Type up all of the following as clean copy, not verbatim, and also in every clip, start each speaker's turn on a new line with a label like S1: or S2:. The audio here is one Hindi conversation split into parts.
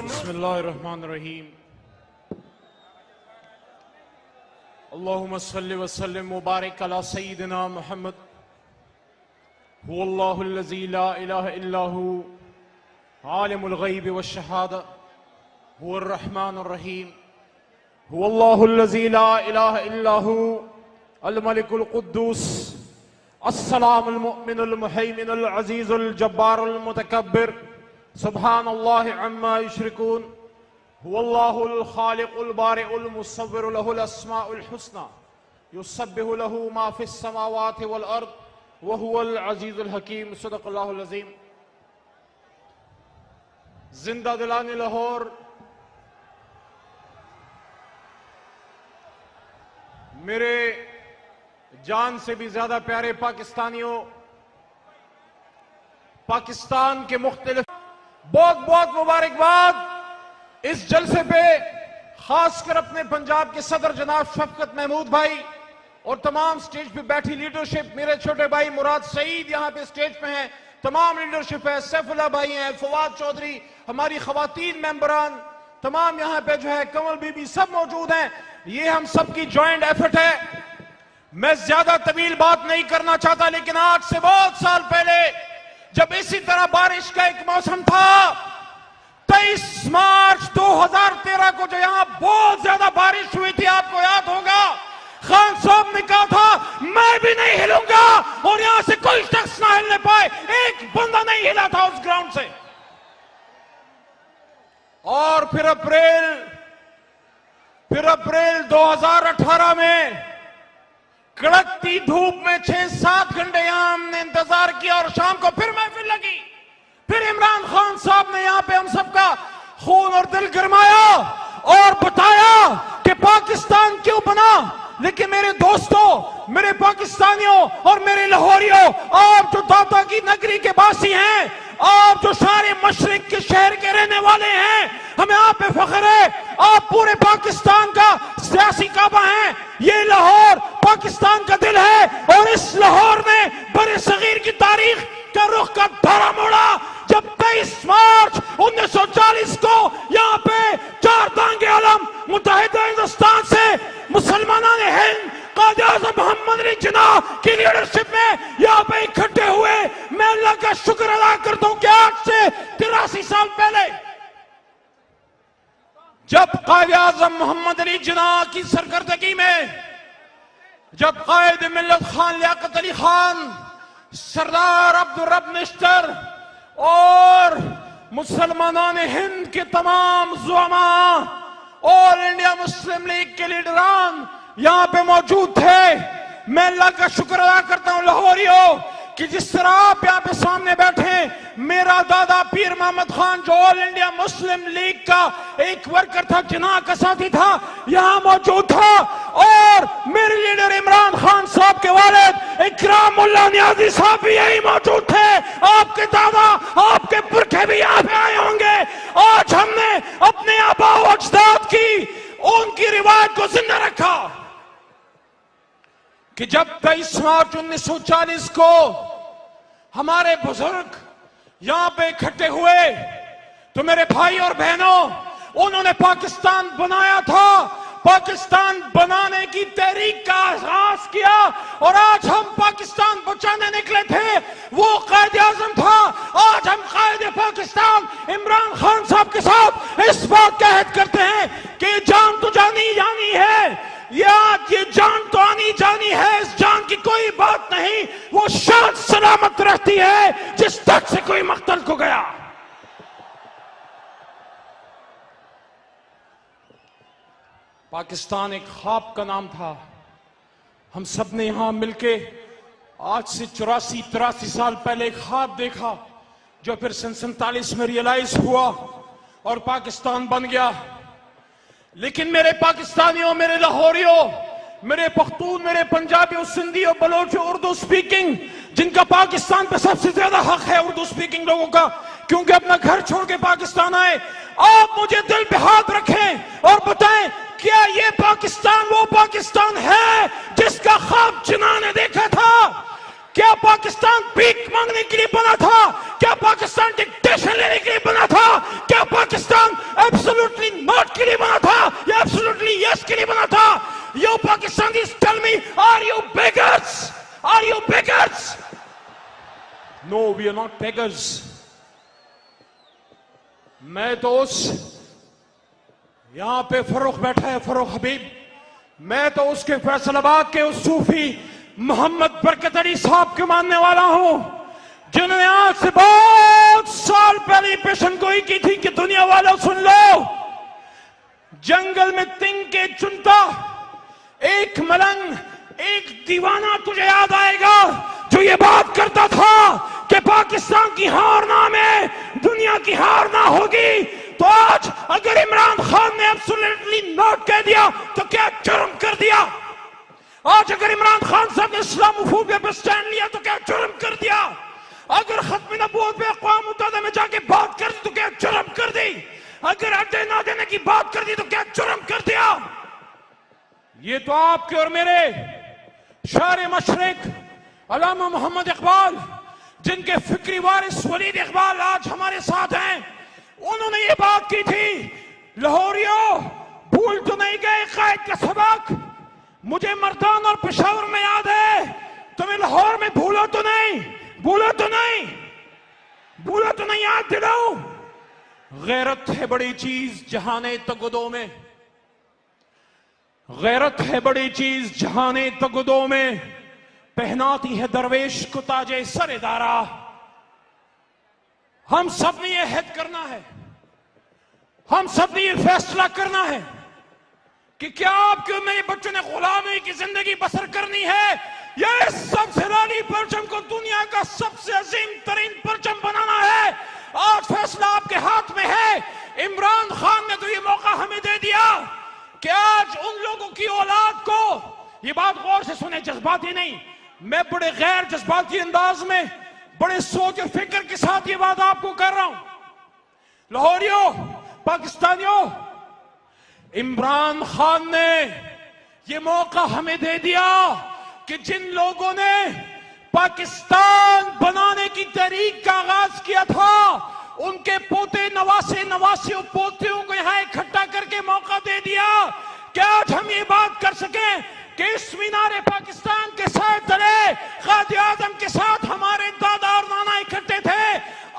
S1: बिस्मिल्लाहिर्रहमानिर्रहीम। अल्लाहुम्मा सल्लि व सल्लिम मुबारक अला सय्यिदिना मुहम्मद हुवल्लाहुल्लज़ी ला इलाहा इल्ला हु आलिमुल ग़ैबि वश्शहादा हुवर्रहमानुर्रहीम हुवल्लाहुल्लज़ी ला इलाहा इल्ला हु अल मलिकुल कुद्दूस अस्सलामुल मुमिनुल मुहैमिनुल अज़ीज़ुल जब्बारुल मुतकब्बिर सुब्हानल्लाहि अम्मा युश्रिकून हुवल्लाहुल खालिकुल बारिउल मुसव्विरु लहुल अस्माउल हुस्ना युसब्बिहु लहु मा फिस समावाति वल अर्द व हुवल अज़ीज़ुल हकीम। सदक़ल्लाहुल अज़ीम। जिंदा दिलाने लाहौर, मेरे जान से भी ज्यादा प्यारे पाकिस्तानियों, पाकिस्तान के मुख्तलिफ बहुत बहुत मुबारकबाद। इस जलसे पे खासकर अपने पंजाब के सदर जनाब शफकत महमूद भाई और तमाम स्टेज पे बैठी लीडरशिप, मेरे छोटे भाई मुराद सईद यहाँ पे स्टेज पे हैं, तमाम लीडरशिप है, सैफुल्लाह भाई हैं, फवाद चौधरी, हमारी खवातीन मेंबरान, तमाम यहाँ पे जो है कमल बीबी, सब मौजूद हैं। ये हम सबकी ज्वाइंट एफर्ट है। मैं ज्यादा तवील बात नहीं करना चाहता, लेकिन आज से बहुत साल पहले जब इसी तरह बारिश का एक मौसम था, 23 मार्च 2013 को जो यहां बहुत ज्यादा बारिश हुई थी, आपको याद होगा, खान साहब ने कहा था मैं भी नहीं हिलूंगा और यहां से कोई शख्स ना हिलने पाए। एक बंदा नहीं हिला था उस ग्राउंड से। और फिर अप्रैल 2018 में कड़कती धूप में 6-7 घंटे यहां हमने इंतजार किया और शाम को फिर महफिल लगी। फिर इमरान खान साहब ने यहां पे हम सबका खून और दिल गरमाया और बताया कि पाकिस्तान क्यों बना। लेकिन मेरे दोस्तों, मेरे पाकिस्तानियों और मेरे लाहौरियों, आप जो दाता की नगरी के वासी हैं, आप जो सारे मशरिक के शहर के रहने वाले हैं, हमें आप पे फख्र है। आप पूरे पाकिस्तान का सियासी काबा हैं। ये लाहौर पाकिस्तान का दिल है और इस लाहौर ने बड़े सगीर की तारीख का रुख का धारा मोड़ा जब 23 मार्च 1940 को यहाँ पे 4 दांगे आलम मुत्तहिदा हिंदुस्तान से मुसलमानों ने हिंद कायदे आज़म मोहम्मद अली जिन्ना की लीडरशिप में यहाँ पे इकट्ठे हुए। मैं अल्लाह का शुक्र अदा करता हूं कि आज से 83 साल पहले जब कायदे आज़म मोहम्मद अली जिन्ना की सरकर्दगी में जब कायद मिल्लत खान लियाकत अली खान, सरदार अब्दुल रब निश्तर और मुसलमानों ने हिंद के तमाम ज़ुआमा, ऑल इंडिया मुस्लिम लीग के लीडरान यहां पे मौजूद थे। मैं अल्लाह का शुक्र अदा करता हूं लाहौरियों कि जिस तरह आप यहाँ पे सामने बैठे, मेरा दादा पीर मोहम्मद खान जो ऑल इंडिया मुस्लिम लीग का एक वर्कर था, जिन्ना का साथी था, यहाँ मौजूद था। और मेरे लीडर इमरान खान साहब के वालिद इकराम मुल्ला नियाजी साहब भी यही मौजूद थे। आपके दादा, आपके पुरखे भी यहाँ पे आए होंगे। आज हमने अपने आबा व अजदाद की उनकी रिवायत को जिंदा रखा कि जब 23 मार्च 1940 को हमारे बुजुर्ग यहां पे इकट्ठे हुए तो मेरे भाई और बहनों, उन्होंने पाकिस्तान बनाया था। पाकिस्तान बनाने की तहरीक का आगाज किया और आज हम पाकिस्तान बचाने निकले थे। वो कायदे आज़म था। आज हम कायदे पाकिस्तान इमरान खान साहब के साथ इस बात का अहद करते हैं कि जान तो जानी जानी है, ये जान तो आनी जानी है, इस जान की कोई बात नहीं, वो शान सलामत रहती है जिस तक से कोई मकतल को गया। पाकिस्तान एक ख्वाब का नाम था। हम सब ने यहां मिलके आज से 84-83 साल पहले एक ख्वाब देखा जो फिर 47 में रियलाइज हुआ और पाकिस्तान बन गया। लेकिन मेरे पाकिस्तानियों, मेरे लाहौरियों, मेरे पख्तून, मेरे पंजाबी और सिंधी और बलोच उर्दू स्पीकिंग, जिनका पाकिस्तान पे सबसे ज्यादा हक है उर्दू स्पीकिंग लोगों का, क्योंकि अपना घर छोड़ के पाकिस्तान आए, आप मुझे दिल पे हाथ रखें और बताएं, क्या ये पाकिस्तान वो पाकिस्तान है जिसका ख्वाब जिन्ना ने देखा था? क्या पाकिस्तान भीख मांगने के लिए बना था? क्या पाकिस्तान डिक्टेशन लेने के लिए बना था? क्या पाकिस्तान not beggars. मैं तो उस यहां पे फरूख बैठा है, फरूख हबीब, मैं तो उसके फैसलाबाद के उस सूफी मोहम्मद बरकत अली साहब के मानने वाला हूं, जिन्होंने आज से बहुत साल पहले पेशन गोई की थी कि दुनिया वालों सुन लो, जंगल में तिनके चुनता एक मलंग, एक दीवाना तुझे याद आएगा जो ये बात करता था कि पाकिस्तान की हार ना में दुनिया की हार ना होगी। तो आज अगर इमरान खान ने एब्सोल्युटली नॉट कह दिया तो क्या जुर्म कर दिया? आज अगर इमरान खान साहब ने इस्लामोफोबिया पर स्टैंड लिया तो क्या जुर्म कर दिया? अगर खत्म नबूवत पे अक़वाम मुत्तहिदा में जाके बात कर दी तो क्या जुर्म कर दी? अगर अड्डे ना देने की बात कर दी तो क्या जुर्म कर दिया? ये तो आपके और मेरे शायर मशरिक अल्लामा मोहम्मद इकबाल, जिनके फिक्री वारिस वलीद इकबाल आज हमारे साथ हैं, उन्होंने ये बात की थी, लाहौरियों भूल तो नहीं गए कायद का सबक, मुझे मर्दान और पेशावर में याद है, तुम्हें लाहौर में भूलो तो नहीं, भूलो तो नहीं, भूलो तो नहीं, याद दिलाओ। गैरत है बड़ी चीज जहाने तगदों में, गैरत है बड़ी चीज जहाने तगदों में, पहनाती है दरवेश को ताजे सरेदारा। हम सब ने यह हद करना है, हम सब ने यह फैसला करना है कि क्या आपके और मेरे बच्चों ने गुलामी की जिंदगी बसर करनी है या इस सबसे लाली परचम को दुनिया का सबसे अजीम तरीन परचम बनाना है। आज फैसला आपके हाथ में है। इमरान खान ने तो ये मौका हमें दे दिया कि आज उन लोगों की औलाद को, ये बात गौर से सुने, जज्बाती नहीं, मैं बड़े गैर जज्बाती अंदाज में, बड़े सोच और फिक्र के साथ ये बात आपको कर रहा हूं। लाहौरियों, पाकिस्तानियों, इमरान खान ने ये मौका हमें दे दिया कि जिन लोगों ने पाकिस्तान बनाने की तहरीक का आगाज किया था, उनके पोते नवासे नवासियों पोतियों को यहां इकट्ठा करके मौका दे दिया कि आज हम ये बात कर सकें कि इस मीनारे पाकिस्तान के साथ तले कायद आज़म के साथ हमारे दादा और नाना इकट्ठे थे।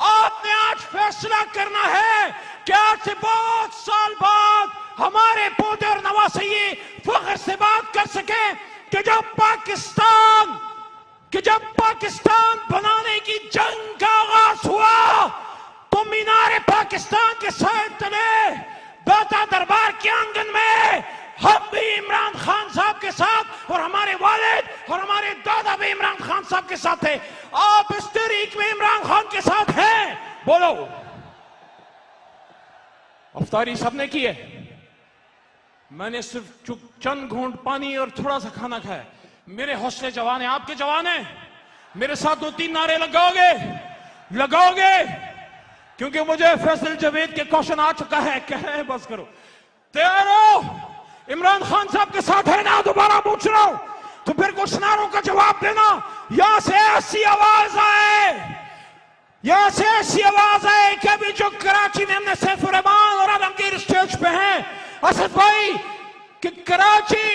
S1: आपने आज फैसला करना है कि आज से बहुत साल बाद हमारे पोते और नवासे ये फख्र से बात कर सके कि जब पाकिस्तान बनाने की जंग का आगाज हुआ तो मीनारे पाकिस्तान के साथ तले दाता दरबार के आंगन में हम भी इमरान खान साहब के साथ और हमारे वालिद और हमारे दादा भी इमरान खान साहब के साथ थे। आप इस तहरीक में इमरान खान के साथ हैं? बोलो। अफ्तारी सबने की है, मैंने सिर्फ चंद घूंट पानी और थोड़ा सा खाना खाया। मेरे हौसले जवान है, आपके जवान है, मेरे साथ 2-3 नारे लगाओगे क्योंकि मुझे फैसल जावेद के क्वेश्चन आ चुका है। कहे बस करो, तैयार हो? इमरान खान साहब के साथ है ना? दोबारा पूछ रहा हूं तो फिर कुछ नारों का जवाब देना। यहां से ऐसी आवाज आए, यहां से ऐसी आवाज आए कि अभी जो कराची में हमने सैफुर रहमान और आलमगीर स्टेज पे हैं असद भाई, कि कराची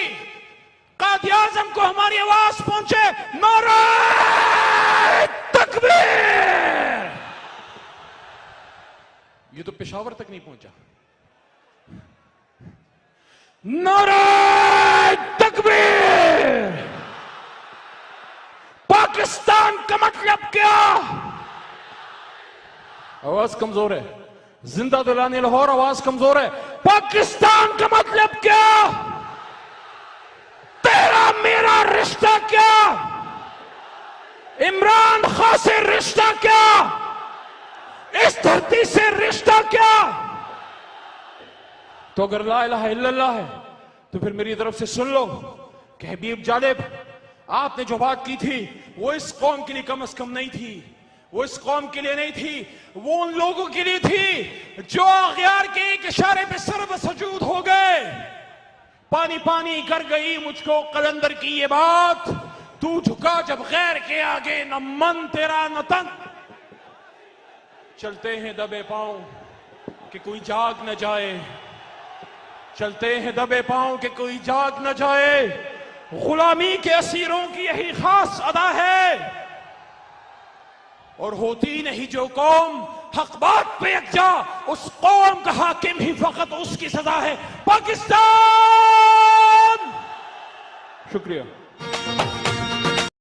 S1: कायद आज़म को हमारी आवाज पहुंचे, नारे तकबीर। ये तो पेशावर तक नहीं पहुंचा। नारे तकबीर। पाकिस्तान का मतलब क्या? आवाज कमजोर है, जिंदा दिलाने लाहौर आवाज कमजोर है। पाकिस्तान का मतलब क्या? तेरा मेरा रिश्ता क्या? इमरान खान से रिश्ता क्या? इस धरती से रिश्ता क्या? तो अगर ला इलाहा इल्लल्लाह है तो फिर मेरी तरफ से सुन लो कि हबीब जालिब, आपने जो बात की थी वो इस कौम के लिए कम से कम नहीं थी, वो इस कौम के लिए नहीं थी, वो उन लोगों के लिए थी जो अगयार के एक इशारे पे सर्व सजूद हो गए। पानी पानी कर गई मुझको कलंदर की ये बात, तू झुका जब गैर के आगे, न मन तेरा न तन। चलते हैं दबे पांव कि कोई जाग न जाए, चलते हैं दबे पांव कि कोई जाग न जाए। गुलामी के असीरों की यही खास अदा है। और होती नहीं जो कौम हक बात पे यकजा, उस कौम का हाकिम ही फकत उसकी सजा है पाकिस्तान। शुक्रिया।